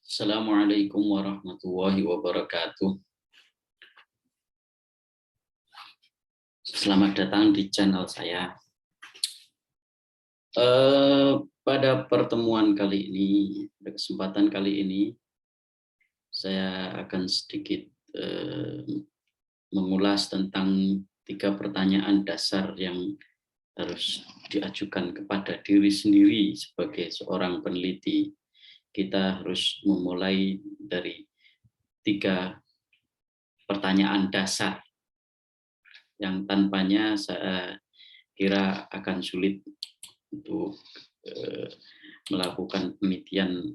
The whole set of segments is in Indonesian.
Assalamualaikum warahmatullahi wabarakatuh. Selamat datang di channel saya. Pada pertemuan kali ini, pada kesempatan kali ini, saya akan sedikit mengulas tentang 3 pertanyaan dasar yang harus diajukan kepada diri sendiri sebagai seorang peneliti. Kita harus memulai dari 3 pertanyaan dasar yang tanpanya saya kira akan sulit untuk melakukan penelitian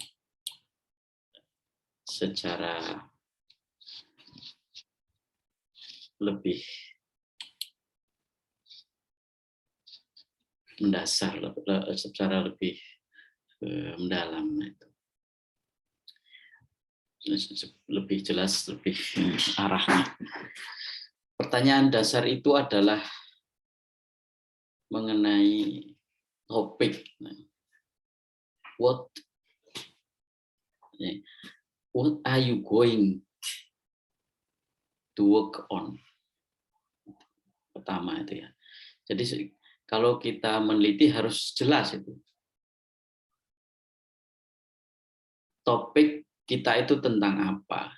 secara lebih mendasar, secara lebih mendalam, lebih jelas, lebih arahnya. Pertanyaan dasar itu adalah mengenai topik what are you going to work on, pertama itu ya. Jadi kalau kita meneliti harus jelas itu topik kita itu tentang apa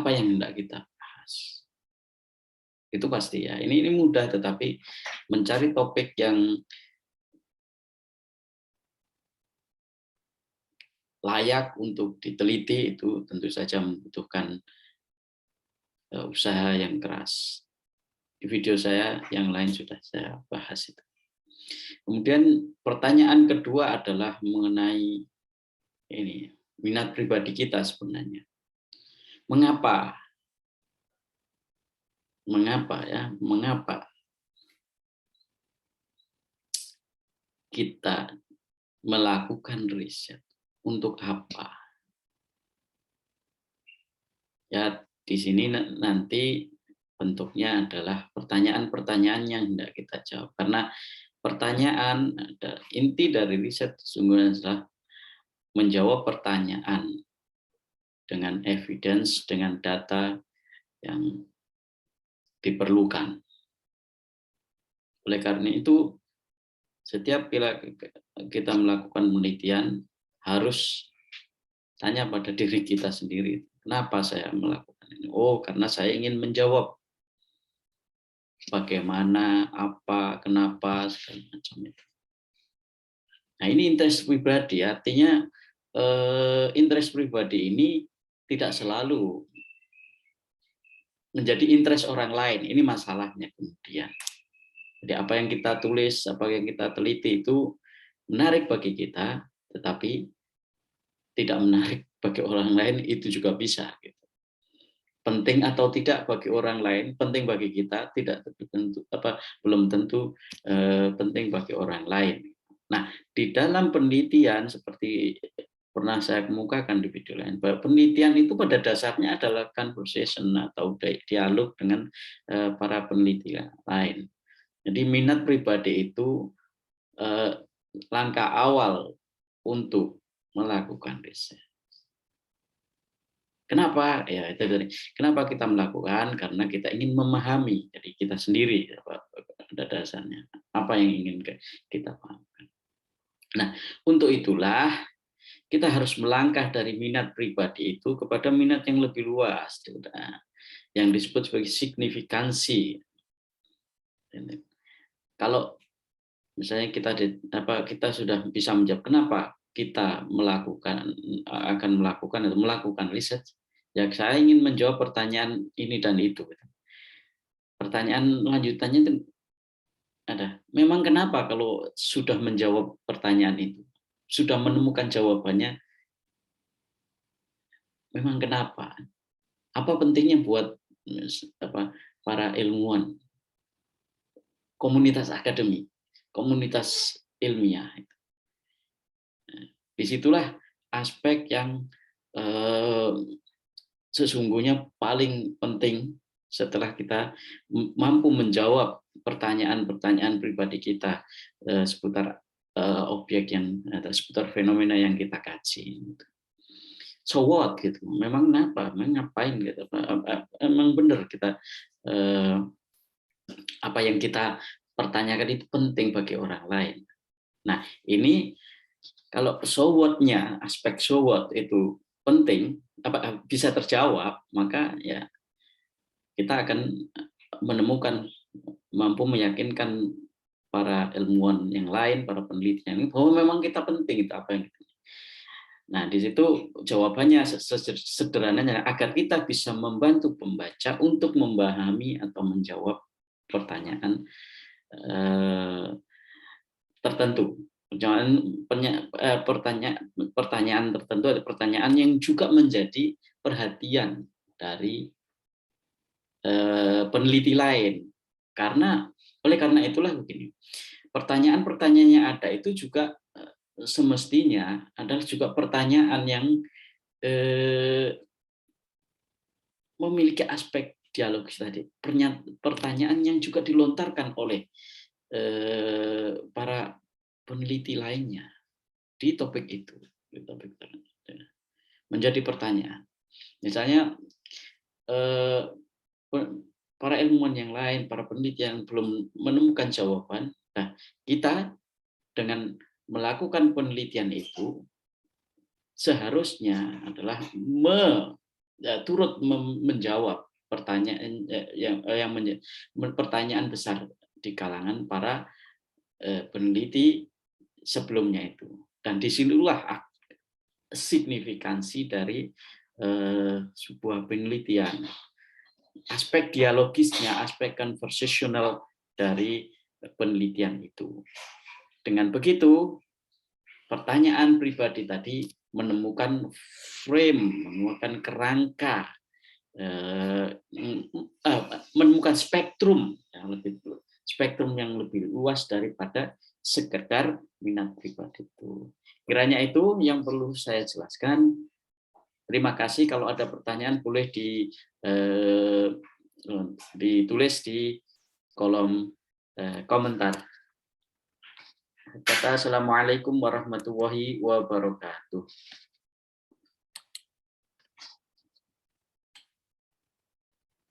yang hendak kita bahas. Itu pasti ya, ini mudah, tetapi mencari topik yang layak untuk diteliti itu tentu saja membutuhkan usaha yang keras. Di video saya yang lain sudah saya bahas itu. Kemudian pertanyaan kedua adalah mengenai ini minat pribadi kita sebenarnya. Mengapa kita melakukan riset? Untuk apa? Ya, di sini nanti bentuknya adalah pertanyaan-pertanyaan yang hendak kita jawab. Karena pertanyaan, inti dari riset sesungguhnya adalah menjawab pertanyaan dengan evidence, dengan data yang diperlukan. Oleh karena itu, setiap kita melakukan penelitian harus tanya pada diri kita sendiri, kenapa saya melakukan ini? Oh, karena saya ingin menjawab bagaimana, apa, kenapa, segala macam itu. Nah, ini interest pribadi, artinya interest pribadi ini tidak selalu menjadi interest orang lain. Ini masalahnya kemudian. Jadi apa yang kita tulis, apa yang kita teliti itu menarik bagi kita, tetapi tidak menarik bagi orang lain itu juga bisa. Gitu. Penting atau tidak bagi orang lain, penting bagi kita, tidak tentu, belum tentu penting bagi orang lain. Nah, di dalam penelitian seperti pernah saya kemukakan di video lain, bahwa penelitian itu pada dasarnya adalah conversation atau dialog dengan para peneliti lain. Jadi minat pribadi itu langkah awal untuk melakukan riset. Kenapa? Ya itu dari kenapa kita melakukan? Karena kita ingin memahami jadi kita sendiri pada dasarnya apa yang ingin kita pahamkan. Nah, untuk itulah kita harus melangkah dari minat pribadi itu kepada minat yang lebih luas, yang disebut sebagai signifikansi. Kalau misalnya kita sudah bisa menjawab kenapa kita akan melakukan riset, ya saya ingin menjawab pertanyaan ini dan itu. Pertanyaan lanjutannya itu ada, memang kenapa kalau sudah menjawab pertanyaan itu, sudah menemukan jawabannya, memang kenapa? Apa pentingnya buat para ilmuwan, komunitas akademik, komunitas ilmiah? Disitulah aspek yang sesungguhnya paling penting setelah kita mampu menjawab pertanyaan-pertanyaan pribadi kita seputar objek yang seputar fenomena yang kita kaji. So what gitu, memang kenapa, memang ngapain gitu, emang benar kita apa yang kita pertanyakan itu penting bagi orang lain. Nah ini kalau so what-nya, aspek so what itu penting, bisa terjawab, maka ya kita akan menemukan, mampu meyakinkan para ilmuwan yang lain, para peneliti yang lain, bahwa memang kita penting itu apa yang kita. Nah, di situ jawabannya sederhananya agar kita bisa membantu pembaca untuk memahami atau menjawab pertanyaan tertentu. Pertanyaan tertentu, ada pertanyaan yang juga menjadi perhatian dari peneliti lain. Oleh karena itulah begini, pertanyaan-pertanyaan yang ada itu juga semestinya adalah juga pertanyaan yang memiliki aspek dialogis tadi, pertanyaan yang juga dilontarkan oleh para peneliti lainnya di topik itu, menjadi pertanyaan. Misalnya para ilmuwan yang lain, para peneliti yang belum menemukan jawaban, nah kita dengan melakukan penelitian itu seharusnya adalah turut menjawab pertanyaan pertanyaan besar di kalangan para peneliti sebelumnya itu. Dan disinilah signifikansi dari sebuah penelitian. Aspek dialogisnya, aspek konversasional dari penelitian itu. Dengan begitu, pertanyaan pribadi tadi menemukan frame, menemukan kerangka, menemukan spektrum yang lebih luas daripada sekedar minat pribadi itu. Kiranya itu yang perlu saya jelaskan. Terima kasih. Kalau ada pertanyaan boleh ditulis di kolom komentar. Assalamualaikum warahmatullahi wabarakatuh.